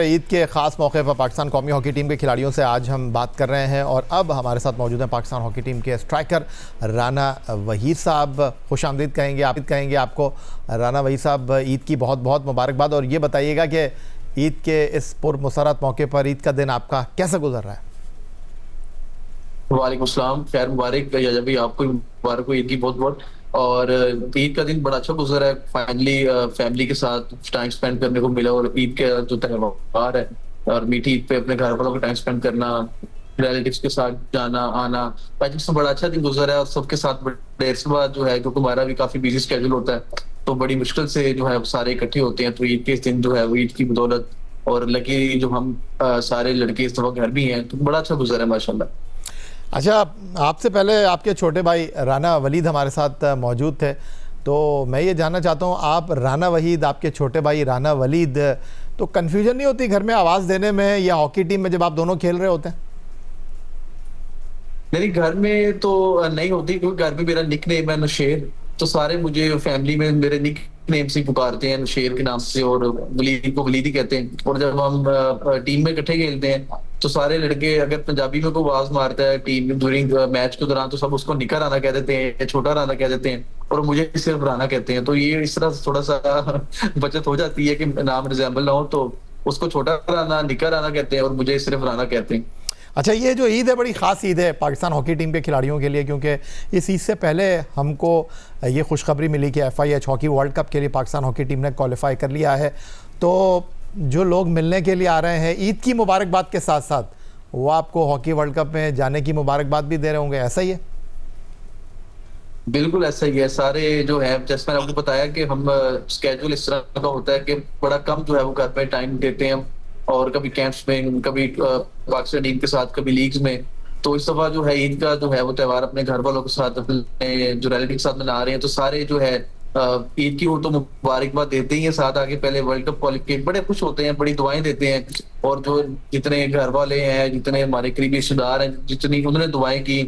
ईद के ख़ास मौके पर पाकिस्तान कौमी हॉकी टीम के खिलाड़ियों से आज हम बात कर रहे हैं और अब हमारे साथ मौजूद हैं पाकिस्तान हॉकी टीम के स्ट्राइकर राना वहीद साहब। खुशामदीद कहेंगे आपको। राना वहीद साहब, ईद की बहुत बहुत मुबारकबाद। और ये बताइएगा कि ईद के इस पुरमसरत मौके पर ईद का दिन आपका कैसे गुजर रहा है? वालेकुम सलाम, खैर मुबारक भाई, आपको मुबारक हो ईद की बहुत बहुत। और ईद का दिन बड़ा अच्छा गुजरा है। फाइनली फैमिली के साथ टाइम स्पेंड करने को मिला और ईद का जो त्योहार है और मीठी ईद पे अपने घर वालों को टाइम स्पेंड करना, रिलेटिव्स के साथ जाना आना, आई थिंक बड़ा अच्छा दिन गुजरा है। और सबके साथ देर से बाद जो है, क्योंकि हमारा भी काफी बिजी स्केड्यूल होता है तो बड़ी मुश्किल से जो है सारे इकट्ठे होते हैं। तो ईद के इस दिन जो है वो ईद की बदौलत और लकी जो हम सारे लड़के इस दफा घर भी हैं तो बड़ा अच्छा गुजरा है माशाल्लाह। अच्छा, आपसे पहले आपके छोटे भाई राना वलीद हमारे साथ मौजूद थे, तो मैं ये जानना चाहता हूँ, आप राना वहीद, आपके छोटे भाई राना वलीद, तो कन्फ्यूजन नहीं होती घर में आवाज़ देने में या हॉकी टीम में जब आप दोनों खेल रहे होते हैं? मेरे घर में तो नहीं होती, क्योंकि घर में मेरा निक नेम है नशेर। तो सारे मुझे फैमिली में मेरे निक नेम से पुकारते हैं, नशेर के नाम से, और वलीद को वलीद ही कहते हैं। और जब हम टीम में इकट्ठे खेलते हैं तो सारे लड़के अगर पंजाबी में कोई आवाज मारता है टीम में ड्यूरिंग मैच के दौरान तो सब उसको निका राना कह देते हैं या छोटा राना कह देते हैं, और मुझे सिर्फ राना कहते हैं। तो ये इस तरह थोड़ा सा बचत हो जाती है कि नाम रिजेंबल ना हो, तो उसको छोटा राना निका राना कहते हैं और मुझे सिर्फ राना कहते हैं। अच्छा, ये जो ईद है बड़ी ख़ास ईद है पाकिस्तान हॉकी टीम के खिलाड़ियों के लिए, क्योंकि इस ईद से पहले हमको ये खुशखबरी मिली कि FIH हॉकी वर्ल्ड कप के लिए पाकिस्तान हॉकी टीम ने क्वालिफाई कर लिया है। तो जो लोग मिलने के लिए आ रहे हैं ईद की मुबारकबाद के साथ साथ वो आपको हॉकी वर्ल्ड कप में जाने की मुबारकबाद भी दे रहे होंगे, ऐसा ही है? बिल्कुल ऐसा ही है। सारे जो है, जैसे मैंने आपको बताया कि हम स्केड्यूल इस तरह का होता है कि बड़ा कम जो है वो घर पे टाइम देते हैं, और कभी कैंप्स में, कभी पाकिस्तान टीम के साथ, कभी लीग्स में। तो इस दफा जो है ईद का जो है वो त्योहार अपने घर वालों के साथ, अपने जो रिलेटिव के साथ मना रहे हैं। तो सारे जो है ईद की वो तो मुबारकबाद देते ही है, साथ आगे पहले वर्ल्ड कप क्वालिफिकेट बड़े खुश होते हैं, बड़ी दुआएं देते हैं। और जो जितने घर वाले हैं, जितने हमारे करीबी रिश्तेदार हैं, जितनी उन्होंने दुआएं की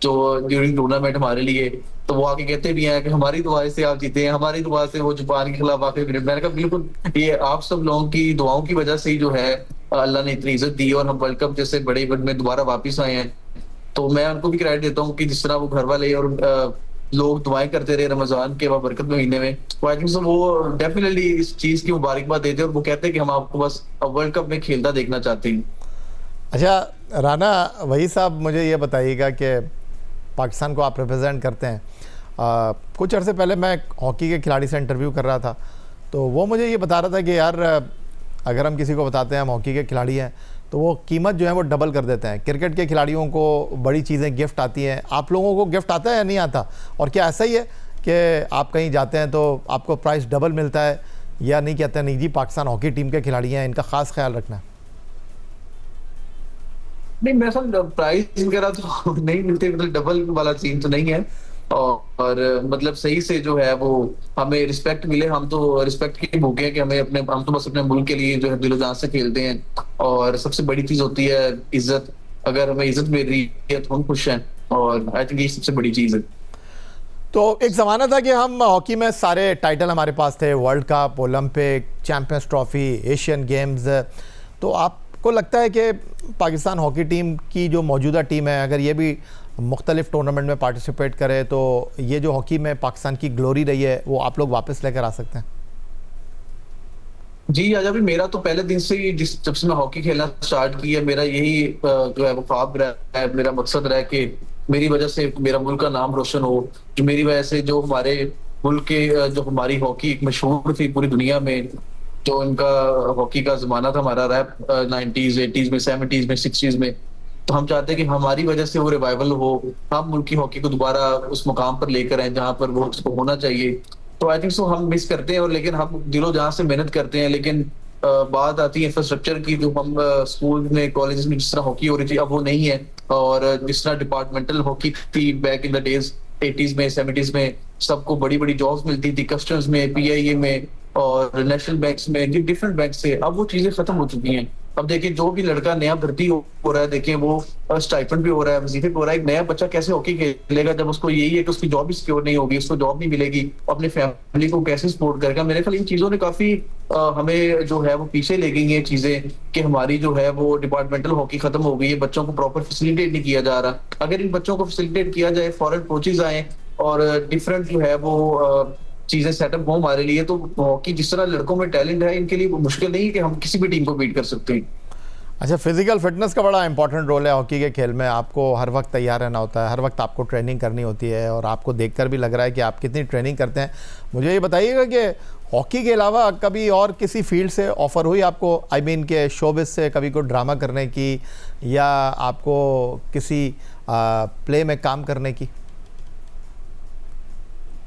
जो ड्यूरिंग टूर्नामेंट हमारे लिए, तो वो आके कहते भी हैं कि हमारी दुआ से आप जीते हैं, हमारी दुआ से वो जापान के खिलाफ आके विन। मैंने कहा बिल्कुल, ये आप सब लोगों की दुआओं की वजह से ही जो है अल्लाह ने इतनी इज्जत दी और हम वर्ल्ड कप जैसे बड़े इवेंट में दोबारा वापस आए हैं। तो मैं उनको भी क्रेडिट देता हूँ कि जिस तरह वो घर वाले और लोग दुआएं करते रहे रमजान के बरकत महीने में, तो आई थिंक सो वो डेफिनेटली इस चीज की मुबारकबाद देते हैं और वो कहते हैं कि हम आपको बस वर्ल्ड कप में खेलता देखना चाहते हैं। अच्छा राना वहीद साहब, मुझे ये बताइएगा कि पाकिस्तान को आप रिप्रेजेंट करते हैं। कुछ अर्से पहले मैं हॉकी के खिलाड़ी से इंटरव्यू कर रहा था, तो वो मुझे ये बता रहा था कि यार अगर हम किसी को बताते हैं हम हॉकी के खिलाड़ी हैं तो वो कीमत जो है वो डबल कर देते हैं। क्रिकेट के खिलाड़ियों को बड़ी चीज़ें गिफ्ट आती हैं, आप लोगों को गिफ्ट आता है या नहीं आता? और क्या ऐसा ही है कि आप कहीं जाते हैं तो आपको प्राइस डबल मिलता है, या नहीं कहते हैं नहीं जी पाकिस्तान हॉकी टीम के खिलाड़ी हैं, इनका ख़ास ख्याल रखना है? नहीं, मेरे साथ प्राइस वगैरह तो नहीं मिलते, मतलब डबल वाला सीन तो नहीं है। और मतलब सही से जो है वो हमें रिस्पेक्ट मिले, हम तो रिस्पेक्ट के भूखे हैं कि हमें अपने, हम तो बस अपने मुल्क के लिए जो है दिलो जान से खेलते हैं। और सबसे बड़ी चीज होती है इज्जत। अगर हमें इज्जत मिल रही है तो हम खुश हैं, और आई थिंक ये सबसे बड़ी चीज है। तो एक ज़माना था कि हम हॉकी में सारे टाइटल हमारे पास थे, world cup, Olympic, champions trophy, Asian games. तो आपको लगता है कि पाकिस्तान हॉकी टीम की जो मौजूदा टीम है, अगर ये भी मुख्तलिफ टूर्नामेंट में पार्टिसिपेट करे, तो ये जो हॉकी में पाकिस्तान की ग्लोरी रही है वो आप लोग वापस लेकर आ सकते हैं? जी आजा भी, मेरा तो पहले दिन से ही जब से मैं हॉकी खेलना स्टार्ट किया, मेरा यही जो है वो ख्वाब रहा है, मेरा मकसद रहा है कि मेरी वजह से मेरा मुल्क का नाम रोशन हो। जो मेरी वजह से जो हमारे मुल्क के जो हमारी हॉकी एक मशहूर थी पूरी दुनिया में, जो इनका हॉकी का जमाना था हमारा रैप 90s 80s में 70s में 60s में, तो हम चाहते हैं कि हमारी वजह से वो रिवाइवल हो, हम मुल्क की हॉकी को दोबारा उस मुकाम पर लेकर आए जहां पर वो उसको होना चाहिए। तो आई थिंक सो हम मिस करते हैं, और लेकिन हम दिलो जहां से मेहनत करते हैं, लेकिन बात आती है इंफ्रास्ट्रक्चर की, जो हम स्कूल में कॉलेज में जिस तरह हॉकी हो रही थी अब वो नहीं है। और जिस तरह डिपार्टमेंटल हॉकी थी back in the days 80s में 70s में, सबको बड़ी बड़ी जॉब्स मिलती थी कस्टम्स में, PIA में और नेशनल बैंक्स में, डिफरेंट बैंक से, अब वो चीजें खत्म हो चुकी हैं। अब देखिए जो भी लड़का नया भर्ती हो रहा है, देखिए वो स्टाइपेंड भी हो रहा है, वजीफे भी हो रहा है, एक नया बच्चा कैसे हॉकी खेलेगा जब उसको यही है कि उसकी जॉब भी सिक्योर नहीं होगी, उसको जॉब नहीं मिलेगी, अपनी फैमिली को कैसे सपोर्ट करेगा। मेरे ख्याल इन चीजों ने काफी हमें जो है वो पीछे ले गई है चीजें, कि हमारी जो है वो डिपार्टमेंटल हॉकी खत्म हो गई है, बच्चों को प्रॉपर फैसिलिटेट नहीं किया जा रहा। अगर इन बच्चों को फैसिलिटेट किया जाए, फॉरेन कोचेज आए और डिफरेंट जो है वो चीजें सेटअप हो हमारे लिए, तो हॉकी जिस तरह लड़कों में टैलेंट है, इनके लिए मुश्किल नहीं है कि हम किसी भी टीम को बीट कर सकते हैं। अच्छा, फिजिकल फिटनेस का बड़ा इंपॉर्टेंट रोल है हॉकी के खेल में। आपको हर वक्त तैयार रहना होता है, हर वक्त आपको ट्रेनिंग करनी होती है, और आपको देखकर भी लग रहा है कि आप कितनी ट्रेनिंग करते हैं। मुझे ये बताइएगा कि हॉकी के अलावा कभी और किसी फील्ड से ऑफ़र हुई आपको, आई मीन के शोबिस से कभी कोई ड्रामा करने की, या आपको किसी प्ले में काम करने की?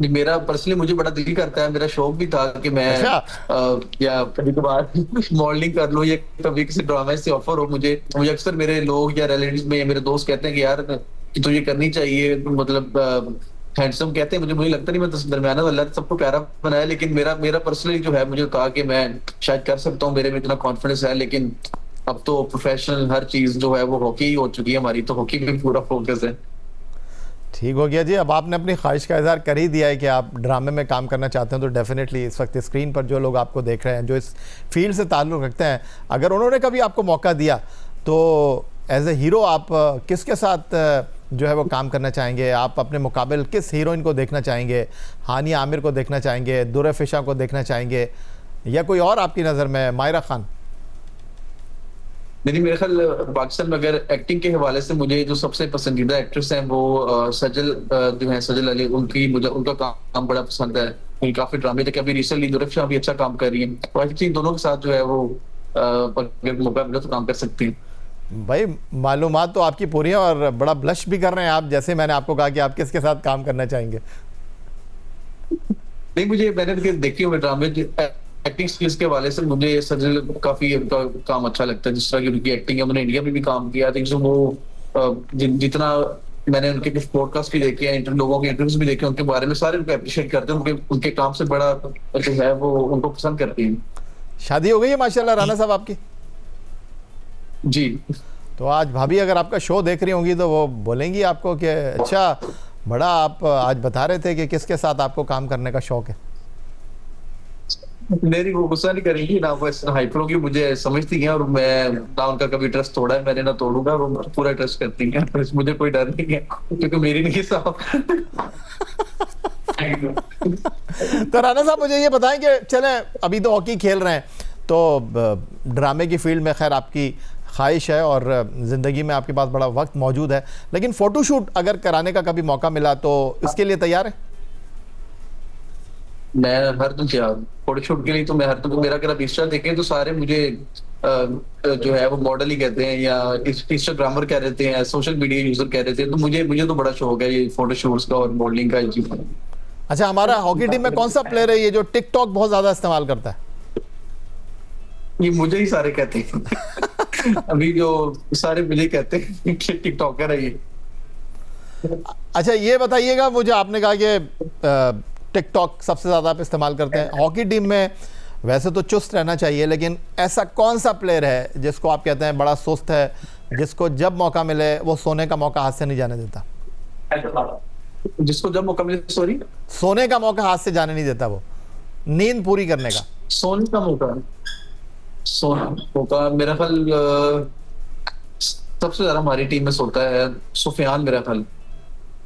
मेरा पर्सनली मुझे बड़ा दिल करता है, मेरा शौक भी था कि मैं अच्छा। या कभी कभार मॉडलिंग कर लूं, या कभी किसी ड्रामे से ऑफर हो मुझे। मुझे अक्सर मेरे लोग या रिलेटिव्स में या मेरे दोस्त कहते हैं कि यार कि तुझे करनी चाहिए, मतलब हैंडसम कहते हैं मुझे, मुझे लगता नहीं मैं दरमियाना वाला, सबको प्यारा बनाया, लेकिन मेरा मेरा पर्सनली जो है मुझे कहा कि मैं शायद कर सकता हूँ, मेरे में इतना कॉन्फिडेंस है। लेकिन अब तो प्रोफेशनल हर चीज जो है वो हॉकी ही हो चुकी है हमारी, तो हॉकी पे पूरा फोकस है। ठीक हो गया जी। अब आपने अपनी ख्वाहिश का इज़हार कर ही दिया है कि आप ड्रामे में काम करना चाहते हैं, तो डेफिनेटली इस वक्त स्क्रीन पर जो लोग आपको देख रहे हैं, जो इस फील्ड से ताल्लुक़ रखते हैं, अगर उन्होंने कभी आपको मौका दिया तो एज ए हीरो आप किसके साथ जो है वो काम करना चाहेंगे? आप अपने मुकाबिल किस हीरोइन को देखना चाहेंगे? हानिया आमिर को देखना चाहेंगे, दुर्र फिशा को देखना चाहेंगे, या कोई और आपकी नज़र में? मायरा खान? नहीं, मेरे ख्याल पाकिस्तान में अगर एक्टिंग के हवाले से मुझे जो सबसे पसंदीदा एक्ट्रेस हैं वो सजल जो है, सजल अली, उनकी मुझे उनका काम बड़ा पसंद है। उनकी काफी ड्रामे थे, अभी रिसेंटली दुरफ्शा भी अच्छा काम कर रही है, तो आई थिंक दोनों के साथ जो है वो अगर मौका मिले तो काम कर सकती हैं। भाई मालूमात तो आपकी पूरी है, और बड़ा ब्लश भी कर रहे हैं आप, जैसे मैंने आपको कहा कि आप किसके साथ काम करना चाहेंगे। नहीं, मुझे मैंने देखी हुई ड्रामे एक्टिंग स्किल्स के हवाले से मुझे सजल काफी उनका काम अच्छा लगता है, जिस तरह की उनकी एक्टिंग है। उन्होंने इंडिया में भी काम किया, थिंक सो वो जितना मैंने उनके कुछ पॉडकास्ट भी देखे हैं, लोगों के इंटरव्यूज भी देखे, उनके बारे में सारे उनको अप्रिशिएट करते हैं, उनके उनके काम से बड़ा जो है वो उनको पसंद करते हैं। शादी हो गई है माशाल्लाह राना साहब आपकी? जी। तो आज भाभी अगर आपका शो देख रही होंगी तो वो बोलेंगी आपको कि अच्छा बड़ा आप आज बता रहे थे कि किसके साथ आपको काम करने का शौक है। मेरी वो गुस्सा नहीं करेंगी ना, वो इतना हाइपर होगी, मुझे समझती है, और मैं ना उनका कभी ट्रस्ट तोड़ा है मैंने, ना तोड़ूंगा, वो पूरा ट्रस्ट करती है, तो मुझे कोई डर नहीं है क्योंकि मेरी नहीं साहब। तो राना साहब मुझे ये बताएं कि चलें अभी तो हॉकी खेल रहे हैं, तो ड्रामे की फील्ड में खैर आपकी ख्वाहिश है और ज़िंदगी में आपके पास बड़ा वक्त मौजूद है, लेकिन फ़ोटोशूट अगर कराने का कभी मौका मिला तो इसके लिए तैयार है? मैं हर तुम क्या फोटोशूट के लिए तो मैं हर तुम, मेरा अगर आप इंस्टा देखें तो सारे मुझे जो है वो मॉडल ही कहते हैं, या इंस्टाग्रामर कह देते हैं, सोशल मीडिया यूजर कह देते हैं, तो मुझे मुझे तो बड़ा शौक है ये फोटोशूट्स का और मॉडलिंग का। अच्छा, हमारा हॉकी टीम में कौन सा प्लेयर है ये जो टिकटॉक बहुत ज़्यादा इस्तेमाल करता है? ये मुझे ही सारे कहते हैं। अभी जो सारे मुझे कहते हैं कि टिकटॉकर है ये। अच्छा, ये बताइएगा मुझे, आपने कहा कि टिकटॉक सबसे ज़्यादा आप इस्तेमाल करते हैं हॉकी टीम में, वैसे तो चुस्त रहना चाहिए, लेकिन ऐसा कौन सा प्लेयर है जिसको आप कहते हैं बड़ा सुस्त है, जिसको जब मौका मिले वो सोने का मौका हाथ से नहीं जाने देता? जिसको जब मौका मिले, सॉरी, सोने का मौका हाथ से जाने नहीं देता, वो नींद पूरी करने का। सोने का मौका, सोना मौका मेरा ख्याल सबसे ज्यादा हमारी टीम में सोता है सुफियान, मेरा ख्याल।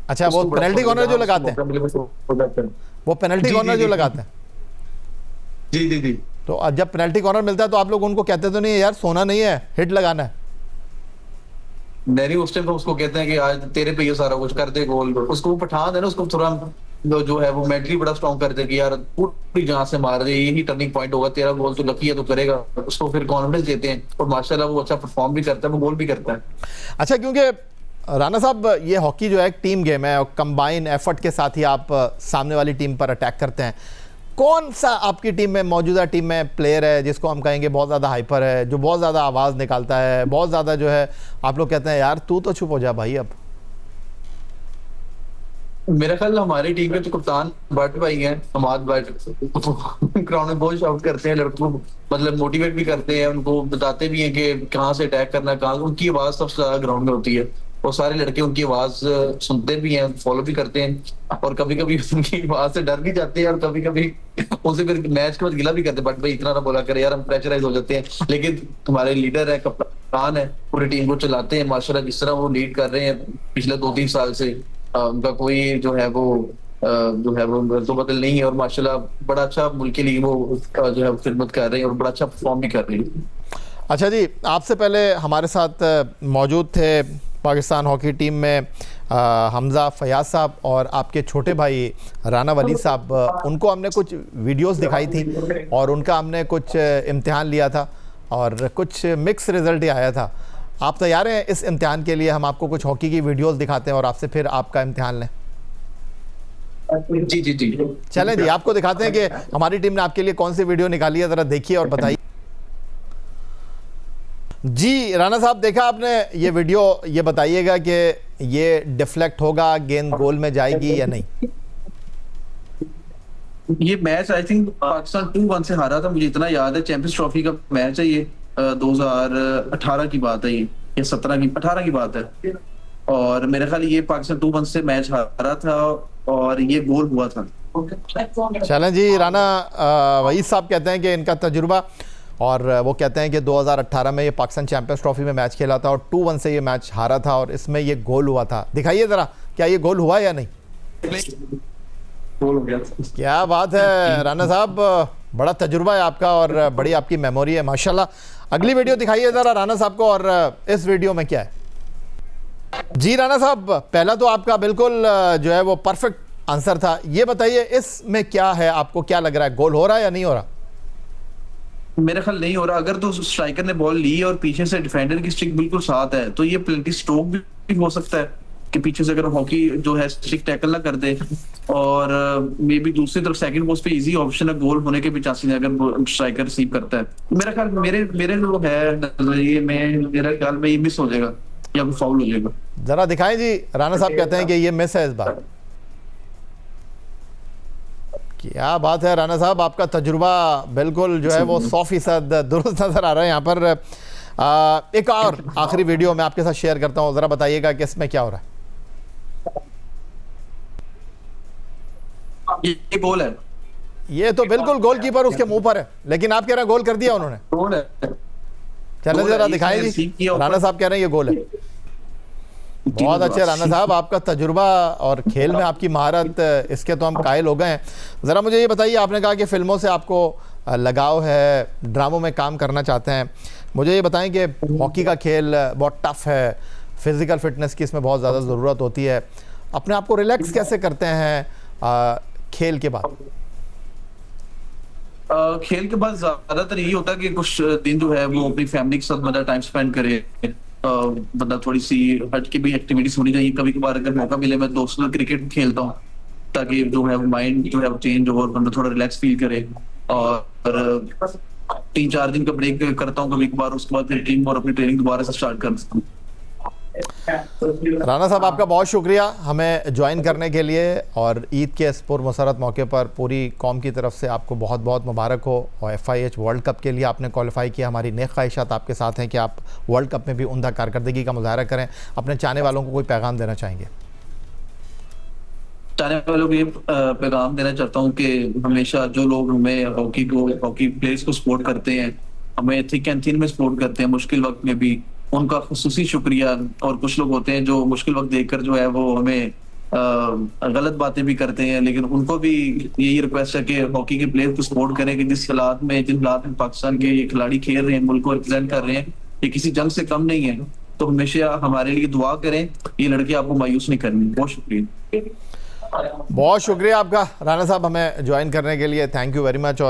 अच्छा, वो पेनल्टी कॉर्नर जो लगाते हैं, वो पेनल्टी कॉर्नर जो लगाते हैं, जी जी जी। तो जब पेनल्टी कॉर्नर मिलता है तो आप लोग उनको कहते तो नहीं है यार सोना नहीं है, हिट लगाना है? नहीं, उस टाइम उसको कहते हैं कि आज तेरे पे ये सारा कुछ कर दे गोल, उसको वो पठान है ना, उसको थोड़ा जो है वो मेंटली बड़ा स्ट्रॉन्ग कर दे कि यार पूरी जान से मार दे, यही टर्निंग पॉइंट होगा, तेरा गोल तो लकी है तो करेगा, उसको फिर कॉन्फिडेंस देते हैं, और माशाल्लाह वो अच्छा परफॉर्म भी करता है, वो गोल भी करता है। अच्छा, क्योंकि राना साहब ये हॉकी जो है एक टीम गेम है, और कंबाइन एफर्ट के साथ ही आप सामने वाली टीम पर अटैक करते हैं। कौन सा आपकी टीम में, मौजूदा टीम में प्लेयर है जिसको हम कहेंगे बहुत ज़्यादा हाइपर है, जो बहुत ज़्यादा आवाज़ निकालता है, बहुत ज़्यादा जो है आप लोग कहते हैं यार तू तो चुप हो जा भाई अब? मेरा ख्याल हमारी टीम में तो कप्तान भट्ट भाई हैं, हमाद भट्ट। ग्राउंड में बहुत शाउट करते हैं लड़कों को, मतलब मोटिवेट भी करते हैं, उनको बताते भी हैं कि कहाँ से अटैक करना, कहाँ, उनकी आवाज सबसे ज्यादा ग्राउंड में होती है। और सारे लड़के उनकी आवाज सुनते भी हैं, फॉलो भी करते हैं, और कभी कभी उनकी आवाज से डर भी जाते हैं, और कभी कभी उनसे फिर मैच के बाद गिला भी करते हैं, बट भाई इतना ना बोला करे यार, हम प्रेशराइज हो जाते हैं। लेकिन तुम्हारे लीडर है, कप्तान है, पूरी टीम को चलाते हैं माशाल्लाह, जिस तरह वो लीड कर रहे हैं पिछले 2-3 साल से, उनका कोई जो है वो जो है वो तो बदल नहीं है, और माशाल्लाह बड़ा अच्छा मुल्क के लिए वो जो है खिदमत कर रहे हैं, और बड़ा अच्छा परफॉर्म भी कर रहे हैं। अच्छा जी, आपसे पहले हमारे साथ मौजूद थे पाकिस्तान हॉकी टीम में हमज़ा फयाज साहब और आपके छोटे भाई राना वली साहब। उनको हमने कुछ वीडियोस दिखाई थी और उनका हमने कुछ इम्तिहान लिया था और कुछ मिक्स रिज़ल्ट ही आया था। आप तैयार हैं इस इम्तिहान के लिए? हम आपको कुछ हॉकी की वीडियोस दिखाते हैं और आपसे फिर आपका इम्तिहान लें। जी जी जी, चलें जी, आपको दिखाते हैं कि हमारी टीम ने आपके लिए कौन सी वीडियो निकाली है, ज़रा देखिए और बताइए। जी राना साहब, देखा आपने ये वीडियो, ये बताइएगा कि ये डिफ्लेक्ट होगा, गेंद गोल में जाएगी या नहीं? ये मैच आई थिंक पाकिस्तान 2-1 से हारा था, मुझे इतना याद है। चैंपियंस ट्रॉफी का मैच है ये, 2018 की बात है ये, या 18 की बात है। और मेरे ख्याल ये पाकिस्तान 2-1 से मैच हारा था और ये गोल हुआ था। चलें जी, राना वही साहब कहते हैं कि इनका तजुर्बा, और वो कहते हैं कि 2018 में ये पाकिस्तान चैंपियंस ट्रॉफी में मैच खेला था और 2-1 से ये मैच हारा था और इसमें ये गोल हुआ था। दिखाइए ज़रा, क्या ये गोल हुआ या नहीं? गोल हो गया। क्या बात है राना साहब, बड़ा तजुर्बा है आपका और बड़ी आपकी मेमोरी है माशाल्लाह। अगली वीडियो दिखाइए ज़रा राना साहब को, और इस वीडियो में क्या है? जी राना साहब, पहला तो आपका बिल्कुल जो है वो परफेक्ट आंसर था। ये बताइए इसमें क्या है, आपको क्या लग रहा है, गोल हो रहा है या नहीं हो रहा? मेरे ख्याल नहीं हो रहा। अगर तो स्ट्राइकर ने बॉल ली और पीछे से डिफेंडर की स्टिक बिल्कुल साथ है, तो ये पेनल्टी स्ट्रोक भी हो सकता है कि पीछे से अगर हॉकी जो है स्टिक टैकल ना कर दे, और मे बी दूसरी तरफ सेकंड पोस्ट पे इजी ऑप्शन है गोल होने के भी चांसेस है अगर स्ट्राइकर रिसीव करता है। मेरा ख्याल मेरे मेरे जो है नजरिए में, मेरे ख्याल में ये मिस हो जाएगा या फाउल हो जाएगा। जरा दिखाएं जी, राना साहब कहते हैं कि ये मिस है इस बार। क्या बात है राना साहब, आपका तजुर्बा बिल्कुल जो है वो 100% दुरुस्त नज़र आ रहा है यहाँ पर। एक और आखिरी वीडियो मैं आपके साथ शेयर करता हूँ, ज़रा बताइएगा कि इसमें क्या हो रहा है। ये गोल है। ये तो बिल्कुल गोलकीपर उसके मुंह पर है, लेकिन आप कह रहे हैं गोल कर दिया उन्होंने। गोल है। चलो जरा दिखाएं जी, राना साहब कह रहे हैं ये गोल है। बहुत अच्छे राना साहब, आपका तजुर्बा और खेल में आपकी महारत, इसके तो हम कायल हो गए हैं। ज़रा मुझे ये बताइए, आपने कहा कि फ़िल्मों से आपको लगाव है, ड्रामों में काम करना चाहते हैं। मुझे ये बताएं कि हॉकी का खेल बहुत टफ है, फिज़िकल फ़िटनेस की इसमें बहुत ज़्यादा ज़रूरत होती है। अपने आप को रिलैक्स कैसे करते हैं खेल के बाद? खेल के बाद ज़्यादातर यही होता है कि कुछ दिन जो है वो अपनी फैमिली के साथ मतलब टाइम स्पेंड करे। बंदा थोड़ी सी हट के भी एक्टिविटीज होनी चाहिए। कभी कभार अगर मौका मिले मैं दोस्तों से क्रिकेट खेलता हूँ, ताकि जो है माइंड जो है वो चेंज हो और बंदा थोड़ा रिलैक्स फील करे। और 3-4 दिन का ब्रेक करता हूँ कभी कभार, उसके बाद फिर टीम और अपनी ट्रेनिंग दोबारा से स्टार्ट कर सकता हूँ। राना साहब आपका बहुत शुक्रिया हमें ज्वाइन करने के लिए, और ईद के इस पुरमसरत मौके पर पूरी कौम की तरफ से आपको बहुत बहुत मुबारक हो। और FIH वर्ल्ड कप के लिए आपने क्वालिफाई किया, हमारी नेक ख्वाहिशात आपके साथ हैं कि आप वर्ल्ड कप में भी उम्दा कारकर्दगी का मुजाहरा करें। अपने चाहने वालों को कोई पैगाम देना चाहेंगे? चाहने वालों को ये पैगाम देना चाहता हूँ कि हमेशा जो लोग हमें हॉकी प्लेयर्स को सपोर्ट करते हैं, हमें थिक एंड थिन में सपोर्ट करते हैं मुश्किल वक्त में भी, उनका खुसूसी शुक्रिया। और कुछ लोग होते हैं जो मुश्किल वक्त देखकर जो है वो हमें गलत बातें भी करते हैं, लेकिन उनको भी यही रिक्वेस्ट है कि हॉकी के प्लेयर को सपोर्ट करें कि जिन हालात में पाकिस्तान के ये खिलाड़ी खेल रहे हैं, मुल्क को रिप्रेजेंट कर रहे हैं, ये किसी जंग से कम नहीं है। तो हमेशा हमारे लिए दुआ करें, ये लड़के आपको मायूस नहीं करनी। बहुत शुक्रिया। बहुत शुक्रिया आपका राना साहब हमें ज्वाइन करने के लिए, थैंक यू वेरी मच।